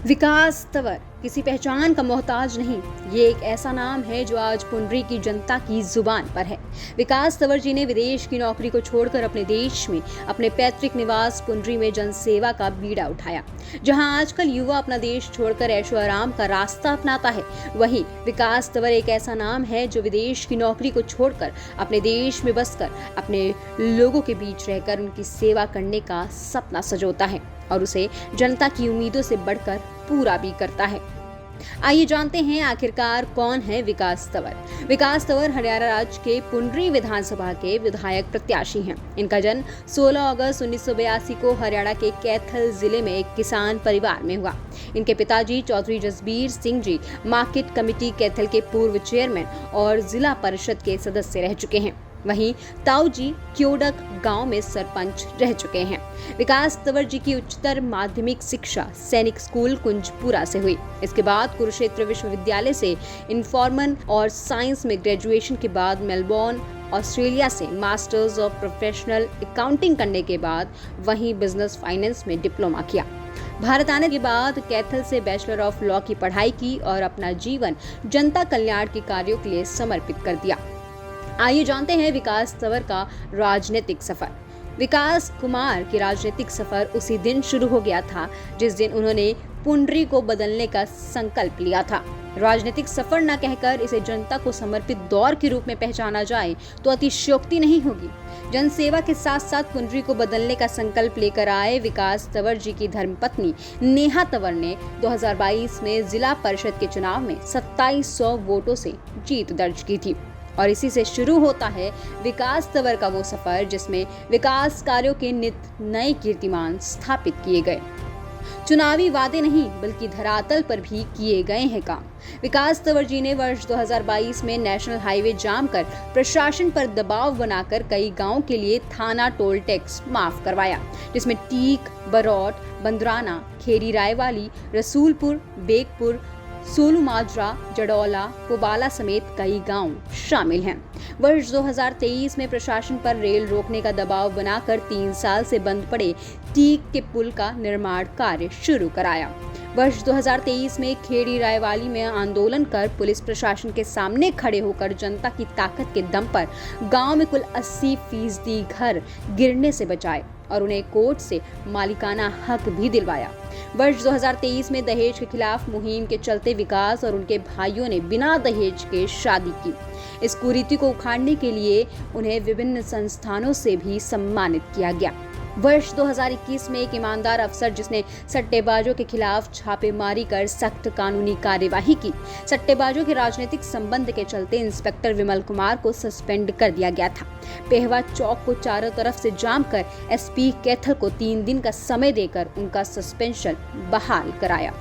विकास तंवर किसी पहचान का मोहताज नहीं, ये एक ऐसा नाम है जो आज पुंडरी की जनता की जुबान पर है। विकास तंवर जी ने विदेश की नौकरी को छोड़कर अपने देश में अपने पैतृक निवास पुंडरी में जनसेवा का बीड़ा उठाया। जहां आजकल युवा अपना देश छोड़कर ऐशो आराम का रास्ता अपनाता है, वहीं विकास तंवर एक ऐसा नाम है जो विदेश की नौकरी को छोड़कर अपने देश में बसकर अपने लोगों के बीच रहकर उनकी सेवा करने का सपना सजोता है और उसे जनता की उम्मीदों से बढ़कर पूरा भी करता है। आइए जानते हैं आखिरकार कौन है विकास तंवर। विकास तंवर हरियाणा राज्य के पुंडरी विधानसभा के विधायक प्रत्याशी हैं। इनका जन्म 16 अगस्त 1982 को हरियाणा के कैथल जिले में एक किसान परिवार में हुआ। इनके पिताजी चौधरी जसबीर सिंह जी मार्केट कमेटी कैथल के पूर्व चेयरमैन और जिला परिषद के सदस्य रह चुके हैं। वहीं ताऊ जी क्योडक गांव में सरपंच रह चुके हैं। विकास तंवर जी की उच्चतर माध्यमिक शिक्षा सैनिक स्कूल कुंजपुरा से हुई। इसके बाद कुरुक्षेत्र विश्वविद्यालय से इन्फॉर्मन और साइंस में ग्रेजुएशन के बाद मेलबोर्न ऑस्ट्रेलिया से मास्टर्स ऑफ प्रोफेशनल अकाउंटिंग करने के बाद वहीं बिजनेस फाइनेंस में डिप्लोमा किया। भारत आने के बाद कैथल से बैचलर ऑफ लॉ की पढ़ाई की और अपना जीवन जनता कल्याण के कार्यों के लिए समर्पित कर दिया। आइए जानते हैं विकास तंवर का राजनीतिक सफर। विकास कुमार की राजनीतिक सफर उसी दिन शुरू हो गया था जिस दिन उन्होंने पुंडरी को बदलने का संकल्प लिया था। राजनीतिक सफर न कहकर इसे जनता को समर्पित दौर के रूप में पहचाना जाए तो अतिशयोक्ति नहीं होगी। जनसेवा के साथ साथ पुंडरी को बदलने का संकल्प लेकर आए विकास तंवर जी की धर्मपत्नी नेहा तंवर ने 2022 में जिला परिषद के चुनाव में 2700 वोटों से जीत दर्ज की थी। और इसी से शुरू होता है विकास तंवर का वो सफर जिसमें विकास कार्यों के नित नए कीर्तिमान स्थापित किए गए। चुनावी वादे नहीं बल्कि धरातल पर भी किए गए हैं काम। विकास तंवर जी ने वर्ष 2022 में नेशनल हाईवे जाम कर प्रशासन पर दबाव बनाकर कई गांवों के लिए थाना टोल टैक्स माफ करवाया, जिसमें टीक, बरौट, बंदराना, खेरी रायवाली, रसूलपुर, बेगपुर, सोलू माजरा, जडौला, पुबाला समेत कई गांव शामिल हैं। वर्ष 2023 में प्रशासन पर रेल रोकने का दबाव बनाकर 3 साल से बंद पड़े टीक के पुल का निर्माण कार्य शुरू कराया। वर्ष 2023 में खेड़ी रायवाली में आंदोलन कर पुलिस प्रशासन के सामने खड़े होकर जनता की ताकत के दम पर गांव में कुल 80% घर गिरने से बचाए और उन्हें कोर्ट से मालिकाना हक भी दिलवाया। वर्ष 2023 में दहेज के खिलाफ मुहिम के चलते विकास और उनके भाइयों ने बिना दहेज के शादी की। इस कुरीति को उखाड़ने के लिए उन्हें विभिन्न संस्थानों से भी सम्मानित किया गया। वर्ष 2021 में एक ईमानदार अफसर जिसने सट्टेबाजों के खिलाफ छापेमारी कर सख्त कानूनी कार्यवाही की। सट्टेबाजों के राजनीतिक संबंध के चलते इंस्पेक्टर विमल कुमार को सस्पेंड कर दिया गया था। पेहवा चौक को चारों तरफ से जाम कर एसपी कैथल को 3 दिन का समय देकर उनका सस्पेंशन बहाल कराया।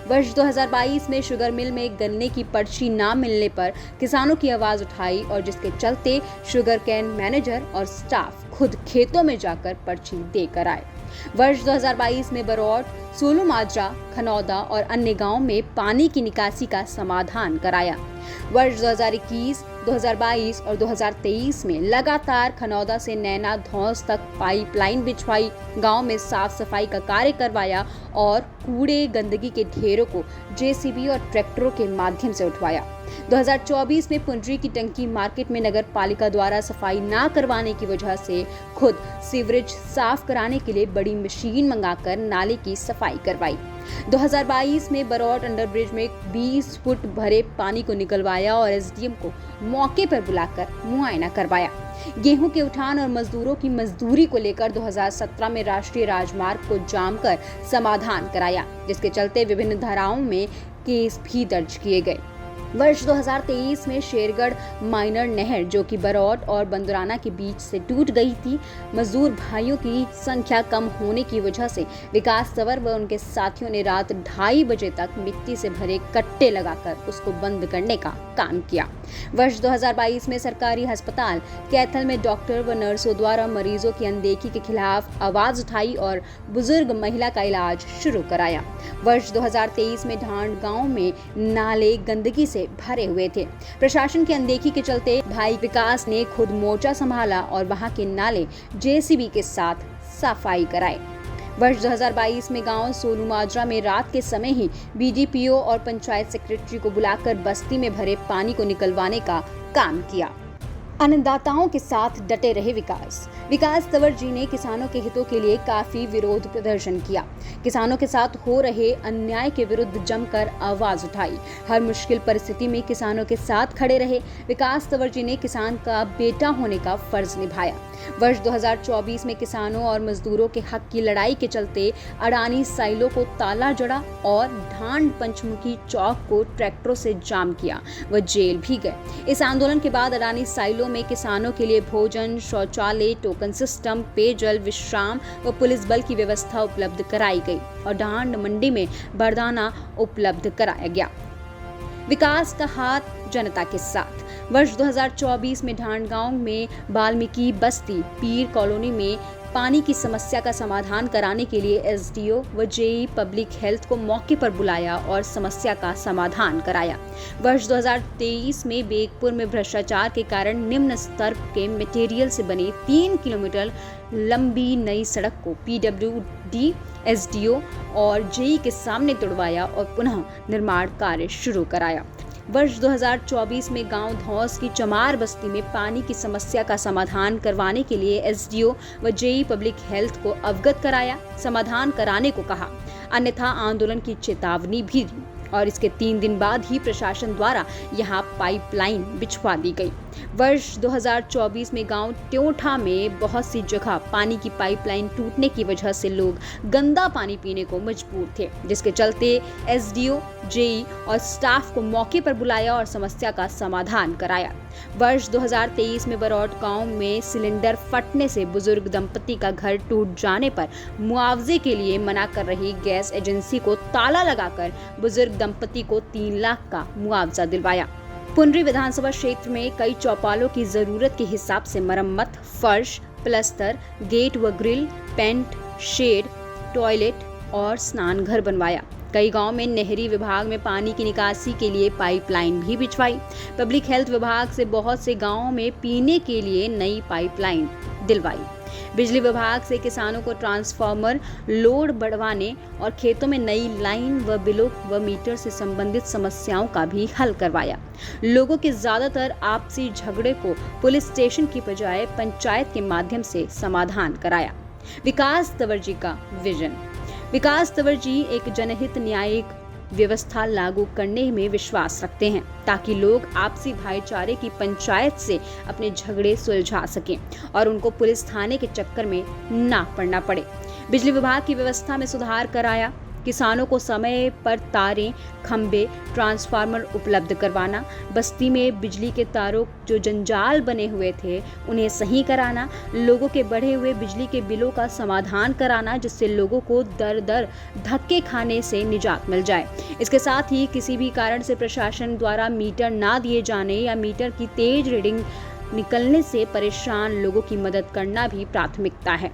वर्ष 2022 में शुगर मिल में गन्ने की पर्ची न मिलने पर किसानों की आवाज उठाई और जिसके चलते शुगर कैन मैनेजर और स्टाफ खुद खेतों में जाकर पर्ची देकर आए। वर्ष 2022 में बरौट, सोलू माजरा, खनौदा और अन्य गांवों में पानी की निकासी का समाधान कराया। वर्ष 2021, 2022 और 2023 में लगातार खनौदा से नैना धौंस तक पाइपलाइन बिछवाई, गांव में साफ सफाई का कार्य करवाया और कूड़े गंदगी के ढेरों को जेसीबी और ट्रैक्टरों के माध्यम से उठवाया। 2024 में पुंडरी की टंकी मार्केट में नगर पालिका द्वारा सफाई न करवाने की वजह से खुद सीवरेज साफ कराने के लिए बड़ी मशीन मंगाकर नाले की सफाई करवाई। 2022 में बरौट अंडरब्रिज में 20 फुट भरे पानी को निकलवाया और एसडीएम को मौके पर बुलाकर मुआयना करवाया। गेहूं के उठान और मजदूरों की मजदूरी को लेकर 2017 में राष्ट्रीय राजमार्ग को जाम कर समाधान कराया, जिसके चलते विभिन्न धाराओं में केस भी दर्ज किए गए। वर्ष 2023 में शेरगढ़ माइनर नहर जो कि बरौट और बंदराना के बीच से टूट गई थी, मजदूर भाइयों की संख्या कम होने की वजह से विकास तंवर व उनके साथियों ने रात 2:30 बजे तक मिट्टी से भरे कट्टे लगाकर उसको बंद करने का काम किया। वर्ष 2022 में सरकारी अस्पताल कैथल में डॉक्टर व नर्सों द्वारा मरीजों की अनदेखी के खिलाफ आवाज उठाई और बुजुर्ग महिला का इलाज शुरू कराया। वर्ष 2023 में ढांड गांव में नाले गंदगी से भरे हुए थे। प्रशासन की अनदेखी के चलते भाई विकास ने खुद मोर्चा संभाला और वहां के नाले जेसीबी के साथ सफाई कराए। वर्ष 2022 में गांव सोनू माजरा में रात के समय ही बीडीपीओ और पंचायत सेक्रेटरी को बुलाकर बस्ती में भरे पानी को निकलवाने का काम किया। अन्नदाताओं के साथ डटे रहे विकास तंवर जी ने किसानों के हितों के लिए काफी विरोध प्रदर्शन किया। किसानों के साथ हो रहे अन्याय के विरुद्ध जमकर आवाज उठाई। हर मुश्किल परिस्थिति में किसानों के साथ खड़े रहे विकास तंवर जी ने किसान का बेटा होने का फर्ज निभाया। वर्ष 2024 में किसानों और मजदूरों के हक की लड़ाई के चलते अडानी साइलो को ताला जड़ा और ढांड पंचमुखी चौक को ट्रैक्टरों से जाम किया। वह जेल भी गए। इस आंदोलन के बाद अडानी साइलो में किसानों के लिए भोजन, शौचालय, टोकन सिस्टम, पेयजल, विश्राम व पुलिस बल की व्यवस्था उपलब्ध कराई गई और ढांड मंडी में बरदाना उपलब्ध कराया गया। विकास का हाथ जनता के साथ। वर्ष 2024 में ढांड गांव में वाल्मीकि बस्ती पीर कॉलोनी में पानी की समस्या का समाधान कराने के लिए एसडीओ व जेई पब्लिक हेल्थ को मौके पर बुलाया और समस्या का समाधान कराया। वर्ष 2023 में बेगपुर में भ्रष्टाचार के कारण निम्न स्तर के मटेरियल से बने 3 किलोमीटर लंबी नई सड़क को पीडब्ल्यूडी, एसडीओ और जेई के सामने तुड़वाया और पुनः निर्माण कार्य शुरू कराया। वर्ष 2024 में गांव धौस की चमार बस्ती में पानी की समस्या का समाधान करवाने के लिए एसडीओ व जेई पब्लिक हेल्थ को अवगत कराया, समाधान कराने को कहा, अन्यथा आंदोलन की चेतावनी भी दी और इसके 3 दिन बाद ही प्रशासन द्वारा यहां पाइपलाइन बिछवा दी गई। वर्ष 2024 में गांव ट्योठा में बहुत सी जगह पानी की पाइपलाइन टूटने की वजह से लोग गंदा पानी पीने को मजबूर थे, जिसके चलते एसडीओ, जेई और स्टाफ को मौके पर बुलाया और समस्या का समाधान कराया। वर्ष 2023 में बरौट गांव में सिलेंडर फटने से बुजुर्ग दंपति का घर टूट जाने पर मुआवजे के लिए मना कर रही गैस एजेंसी को ताला लगाकर बुजुर्ग दंपति को 3 लाख का मुआवजा दिलवाया। पुनरी विधानसभा क्षेत्र में कई चौपालों की जरूरत के हिसाब से मरम्मत, फर्श, प्लस्तर, गेट व ग्रिल, पेंट, शेड, टॉयलेट और स्नान घर बनवाया। कई गांव में नहरी विभाग में पानी की निकासी के लिए पाइपलाइन भी बिछवाई। पब्लिक हेल्थ विभाग से बहुत से गांवों में पीने के लिए नई पाइपलाइन दिलवाई। बिजली विभाग से किसानों को ट्रांसफार्मर लोड बढ़वाने और खेतों में नई लाइन व बिलों व मीटर से संबंधित समस्याओं का भी हल करवाया। लोगों के ज्यादातर आपसी झगड़े को पुलिस स्टेशन की बजाय पंचायत के माध्यम से समाधान कराया। विकास तंवर जी का विजन। विकास तंवर जी एक जनहित न्यायिक व्यवस्था लागू करने में विश्वास रखते हैं ताकि लोग आपसी भाईचारे की पंचायत से अपने झगड़े सुलझा सकें और उनको पुलिस थाने के चक्कर में ना पड़ना पड़े। बिजली विभाग की व्यवस्था में सुधार कराया। किसानों को समय पर तारें, खंबे, ट्रांसफार्मर उपलब्ध करवाना, बस्ती में बिजली के तारों जो जंजाल बने हुए थे उन्हें सही कराना, लोगों के बढ़े हुए बिजली के बिलों का समाधान कराना जिससे लोगों को दर दर धक्के खाने से निजात मिल जाए। इसके साथ ही किसी भी कारण से प्रशासन द्वारा मीटर ना दिए जाने या मीटर की तेज रीडिंग निकलने से परेशान लोगों की मदद करना भी प्राथमिकता है।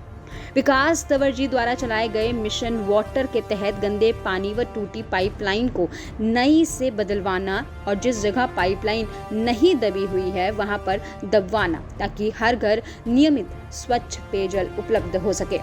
विकास तंवर जी द्वारा चलाए गए मिशन वाटर के तहत गंदे पानी व टूटी पाइपलाइन को नई से बदलवाना और जिस जगह पाइपलाइन नहीं दबी हुई है वहां पर दबवाना ताकि हर घर नियमित स्वच्छ पेयजल उपलब्ध हो सके।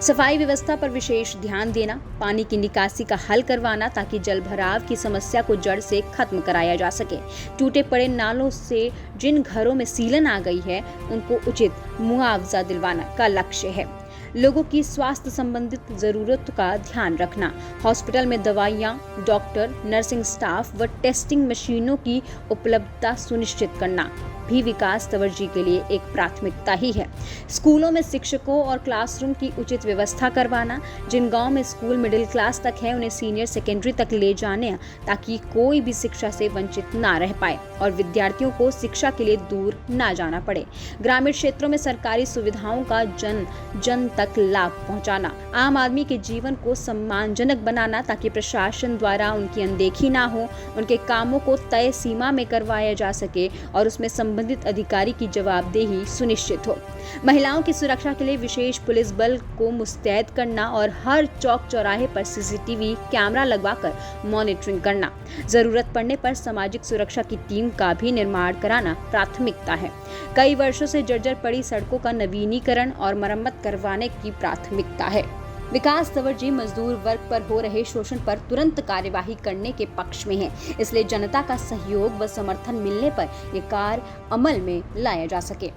सफाई व्यवस्था पर विशेष ध्यान देना, पानी की निकासी का हल करवाना ताकि जल भराव की समस्या को जड़ से खत्म कराया जा सके। टूटे पड़े नालों से जिन घरों में सीलन आ गई है उनको उचित मुआवजा दिलवाना का लक्ष्य है। लोगों की स्वास्थ्य संबंधित जरूरत का ध्यान रखना, हॉस्पिटल में दवाइयां, डॉक्टर, नर्सिंग स्टाफ व टेस्टिंग मशीनों की उपलब्धता सुनिश्चित करना भी विकास तंवर जी के लिए एक प्राथमिकता ही है। स्कूलों में शिक्षकों और क्लासरूम की उचित व्यवस्था करवाना, जिन गांव में स्कूल मिडिल क्लास तक है उन्हें सीनियर सेकेंडरी तक ले जाने ताकि कोई भी शिक्षा से वंचित ना रह पाए और विद्यार्थियों को शिक्षा के लिए दूर ना जाना पड़े। ग्रामीण क्षेत्रों में सरकारी सुविधाओं का जन जन तक लाभ पहुंचाना, आम आदमी के जीवन को सम्मानजनक बनाना ताकि प्रशासन द्वारा उनकी अनदेखी ना हो, उनके कामों को तय सीमा में करवाया जा सके और उसमें संबंधित अधिकारी की जवाबदेही सुनिश्चित हो। महिलाओं की सुरक्षा के लिए विशेष पुलिस बल को मुस्तैद करना और हर चौक चौराहे पर सीसीटीवी कैमरा लगवाकर मॉनिटरिंग करना। जरूरत पड़ने पर सामाजिक सुरक्षा की टीम का भी निर्माण कराना प्राथमिकता है। कई वर्षों से जर्जर पड़ी सड़कों का नवीनीकरण और मरम्मत करवाने की प्राथमिकता है। विकास तंवर जी मजदूर वर्ग पर हो रहे शोषण पर तुरंत कार्यवाही करने के पक्ष में हैं, इसलिए जनता का सहयोग व समर्थन मिलने पर ये कार्य अमल में लाया जा सके।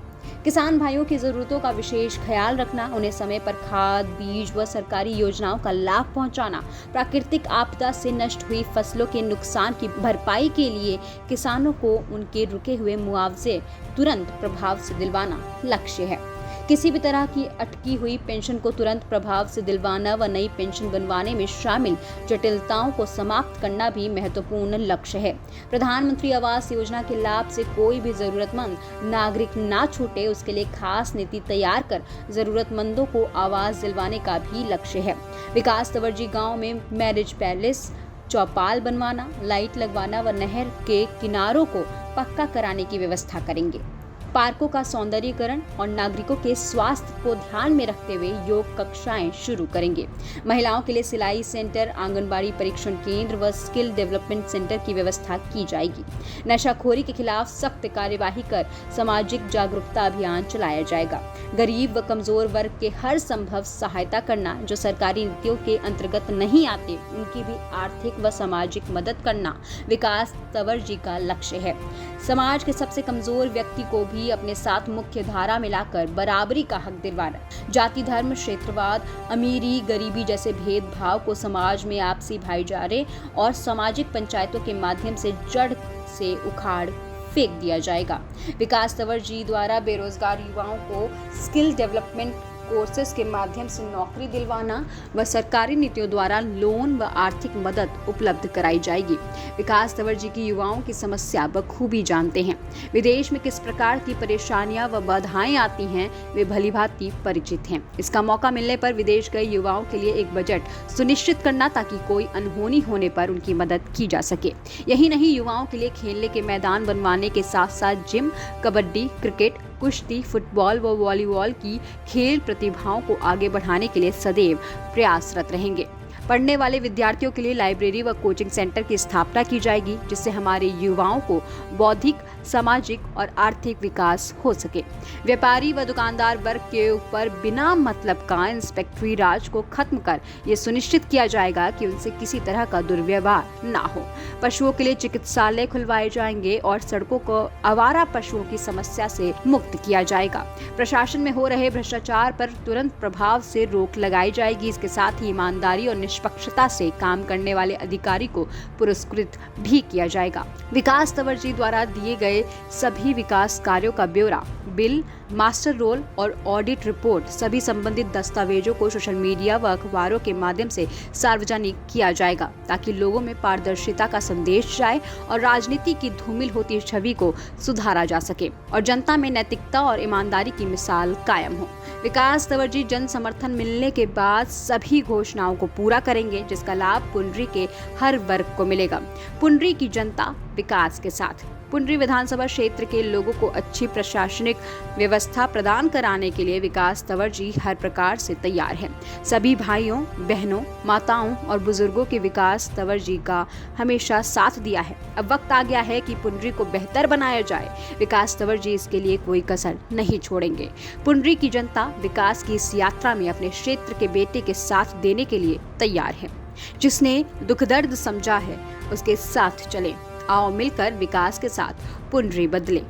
किसान भाइयों की जरूरतों का विशेष ख्याल रखना, उन्हें समय पर खाद, बीज व सरकारी योजनाओं का लाभ पहुंचाना, प्राकृतिक आपदा से नष्ट हुई फसलों के नुकसान की भरपाई के लिए किसानों को उनके रुके हुए मुआवजे तुरंत प्रभाव से दिलवाना लक्ष्य है। किसी भी तरह की अटकी हुई पेंशन को तुरंत प्रभाव से दिलवाना व नई पेंशन बनवाने में शामिल जटिलताओं को समाप्त करना भी महत्वपूर्ण लक्ष्य है। प्रधानमंत्री आवास योजना के लाभ से कोई भी जरूरतमंद नागरिक ना छूटे, उसके लिए खास नीति तैयार कर जरूरतमंदों को आवास दिलवाने का भी लक्ष्य है। विकास तंवर जी गाँव में मैरिज पैलेस, चौपाल बनवाना, लाइट लगवाना व नहर के किनारों को पक्का कराने की व्यवस्था करेंगे। पार्कों का सौंदर्यीकरण और नागरिकों के स्वास्थ्य को ध्यान में रखते हुए योग कक्षाएं शुरू करेंगे। महिलाओं के लिए सिलाई सेंटर, आंगनबाड़ी परीक्षण केंद्र व स्किल डेवलपमेंट सेंटर की व्यवस्था की जाएगी। नशाखोरी के खिलाफ सख्त कार्यवाही कर सामाजिक जागरूकता अभियान चलाया जाएगा। गरीब व कमजोर वर्ग के हर संभव सहायता करना, जो सरकारी नीतियों के अंतर्गत नहीं आते, उनकी भी आर्थिक व सामाजिक मदद करना विकास तंवर जी का लक्ष्य है। समाज के सबसे कमजोर व्यक्ति को भी अपने साथ मुख्य धारा में लाकर बराबरी का हक दिलवाना, जाति, धर्म, क्षेत्रवाद, अमीरी, गरीबी जैसे भेदभाव को समाज में आपसी भाईचारे और सामाजिक पंचायतों के माध्यम से जड़ से उखाड़ फेंक दिया जाएगा। विकास तंवर जी द्वारा बेरोजगार युवाओं को स्किल डेवलपमेंट कोर्सेज के माध्यम से नौकरी दिलवाना व सरकारी नीतियों द्वारा लोन व आर्थिक मदद उपलब्ध कराई जाएगी। विकास तंवर जी की युवाओं की समस्या बखूबी जानते हैं। विदेश में किस प्रकार की परेशानियां व बाधाएं आती हैं, वे भलीभांति परिचित हैं। इसका मौका मिलने पर विदेश गए युवाओं के लिए एक बजट सुनिश्चित करना, ताकि कोई अनहोनी होने पर उनकी मदद की जा सके। यही नहीं, युवाओं के लिए खेलने के मैदान बनवाने के साथ साथ जिम, कबड्डी, क्रिकेट, कुश्ती, फुटबॉल व वॉलीबॉल की खेल प्रतिभाओं को आगे बढ़ाने के लिए सदैव प्रयासरत रहेंगे। पढ़ने वाले विद्यार्थियों के लिए लाइब्रेरी व कोचिंग सेंटर की स्थापना की जाएगी, जिससे हमारे युवाओं को बौद्धिक, सामाजिक और आर्थिक विकास हो सके। व्यापारी व दुकानदार वर्ग के ऊपर बिना मतलब का इंस्पेक्टरी राज को खत्म कर ये सुनिश्चित किया जाएगा कि उनसे किसी तरह का दुर्व्यवहार ना हो। पशुओं के लिए चिकित्सालय खुलवाए जाएंगे और सड़कों को आवारा पशुओं की समस्या से मुक्त किया जाएगा। प्रशासन में हो रहे भ्रष्टाचार पर तुरंत प्रभाव से रोक लगाई जाएगी। इसके साथ ही ईमानदारी और निष्पक्षता से काम करने वाले अधिकारी को पुरस्कृत भी किया जाएगा। विकास तंवर जी द्वारा दिए गए सभी विकास कार्यों का ब्यौरा, बिल, मास्टर रोल और ऑडिट रिपोर्ट, सभी संबंधित दस्तावेजों को सोशल मीडिया व अखबारों के माध्यम से सार्वजनिक किया जाएगा, ताकि लोगों में पारदर्शिता का संदेश जाए और राजनीति की धूमिल होती छवि को सुधारा जा सके और जनता में नैतिकता और ईमानदारी की मिसाल कायम हो। विकास तंवर जी जन समर्थन मिलने के बाद सभी घोषणाओं को पूरा करेंगे, जिसका लाभ पुंडरी के हर वर्ग को मिलेगा। पुंडरी की जनता विकास के साथ। पुंडरी विधानसभा क्षेत्र के लोगों को अच्छी प्रशासनिक व्यवस्था प्रदान कराने के लिए विकास तंवर जी हर प्रकार से तैयार हैं। सभी भाइयों, बहनों, माताओं और बुजुर्गों के विकास तंवर जी का हमेशा साथ दिया है। अब वक्त आ गया है कि पुंडरी को बेहतर बनाया जाए। विकास तंवर जी इसके लिए कोई कसर नहीं छोड़ेंगे। पुंडरी की जनता विकास की इस यात्रा में अपने क्षेत्र के बेटे के साथ देने के लिए तैयार है। जिसने दुख दर्द समझा है, उसके साथ चलें। आओ मिलकर विकास के साथ पुंडरी बदले।